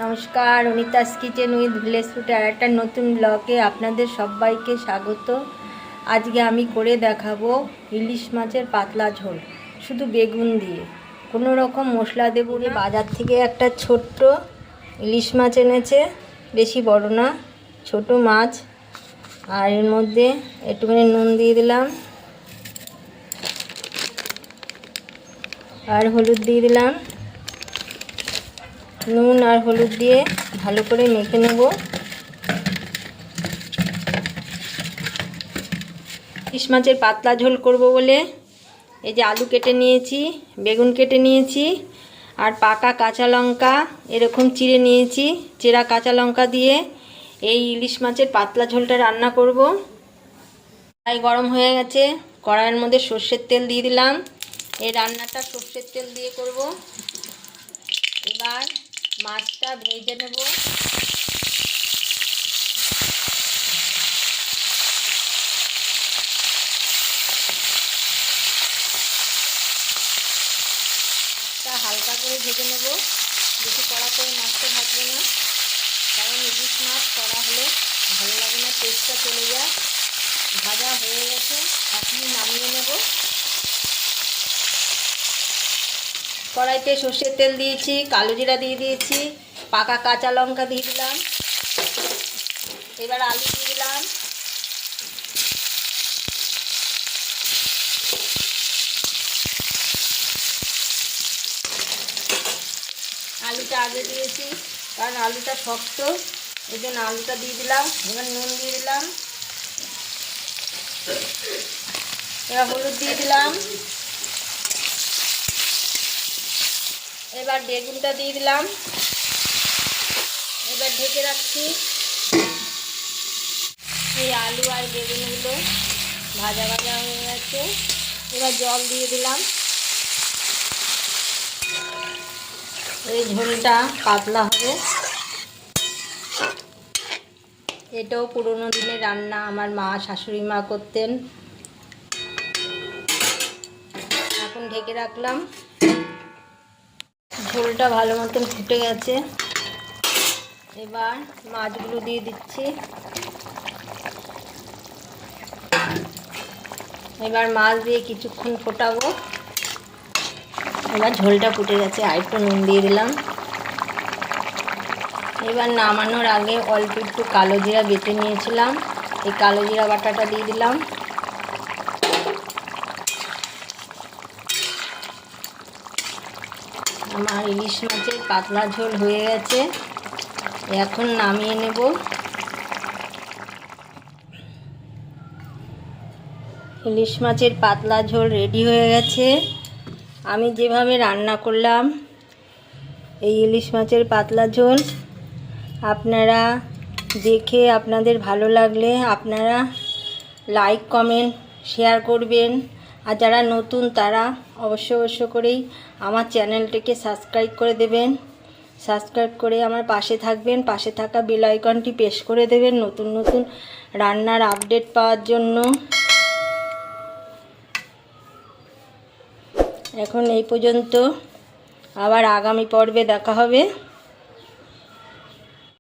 নমস্কার, Anita's kitchen with village ফুডে আর একটা নতুন ব্লগে আপনাদের সবাইকে স্বাগত। আজকে আমি করে দেখাবো ইলিশ মাছের পাতলা ঝোল, শুধু বেগুন দিয়ে, কোনো রকম মশলা দেবো না। বাজার থেকে একটা ছোট্ট ইলিশ মাছ এনেছে, বেশি বড় না, ছোট মাছ। আর এর মধ্যে একটুখানি নুন দিয়ে দিলাম আর হলুদ দিয়ে দিলাম। নুন আর হলুদ দিয়ে ভালো করে মেখে নেব। ইলিশ মাছের পাতলা ঝোল করব বলে এই যে আলু কেটে নিয়েছি, বেগুন কেটে নিয়েছি, আর পাকা কাঁচা লঙ্কা এরকম চিড়ে নিয়েছি। চেরা কাঁচা লঙ্কা দিয়ে এই ইলিশ মাছের পাতলা ঝোলটা রান্না করব। কড়াই গরম হয়ে গেছে, কড়াইয়ের মধ্যে সর্ষের তেল দিয়ে দিলাম। এই রান্নাটা সর্ষের তেল দিয়ে করব। এবার মাছটা ভেজে নেব। মাছটা হালকা করে ভেজে নেব, বেশি কড়া করে মাছটা ভাজবো না, কারণ ইলিশ মাছ কড়া হলে ভালো লাগে না, টেস্টটা চলে যায়। ভাজা হয়ে গেছে, এখনই নামিয়ে নেব। কড়াইতে সর্ষের তেল দিয়েছি, কালো জিরা দিয়ে দিয়েছি, পাকা কাঁচা লঙ্কা দিয়ে দিলাম। এবার আলু দিয়ে দিলাম। আলুটা আগে দিয়েছি কারণ আলুটা শক্ত, এই জন্য আলুটা দিয়ে দিলাম। এবার নুন দিয়ে দিলাম, এবার হলুদ দিয়ে দিলাম। এবার বেগুনটা দিয়ে দিলাম। এবার ঢেকে রাখছি। এই আলু আর বেগুনগুলো ভাজা ভাজা হয়ে গেছে, এবার জল দিয়ে দিলাম। এই ঝোলটা পাতলা হবে। এটাও পুরোনো দিনের রান্না, আমার মা শাশুড়ি মা করতেন। এখন ঢেকে রাখলাম। ঝোলটা ভালো মতন ফুটে গেছে, এবার মাছগুলো দিয়ে দিচ্ছি। এবার মাছ দিয়ে কিছুক্ষণ ফোটাবো। এবার ঝোলটা ফুটে গেছে, আর একটু নুন দিয়ে দিলাম। এবার নামানোর আগে অল্প একটু কালো জিরা বেটে নিয়েছিলাম, এই কালো জিরা বাটাটা দিয়ে দিলাম। আমার ইলিশ মাছের পাতলা ঝোল হয়ে গেছে, এখন নামিয়ে নেব। ইলিশ মাছের পাতলা ঝোল রেডি হয়ে গেছে। আমি যেভাবে রান্না করলাম এই ইলিশ মাছের পাতলা ঝোল, আপনারা দেখে আপনাদের ভালো লাগলে আপনারা লাইক কমেন্ট শেয়ার করবেন। আর যারা নতুন তারা অবশ্য করেই আমার চ্যানেলটিকে সাবস্ক্রাইব করে দেবেন। সাবস্ক্রাইব করে আমার পাশে থাকবেন, পাশে থাকা বেল আইকনটি প্রেস করে দেবেন নতুন নতুন রান্নার আপডেট পাওয়ার জন্য। এখন এই পর্যন্ত, আবার আগামী পর্বে দেখা হবে।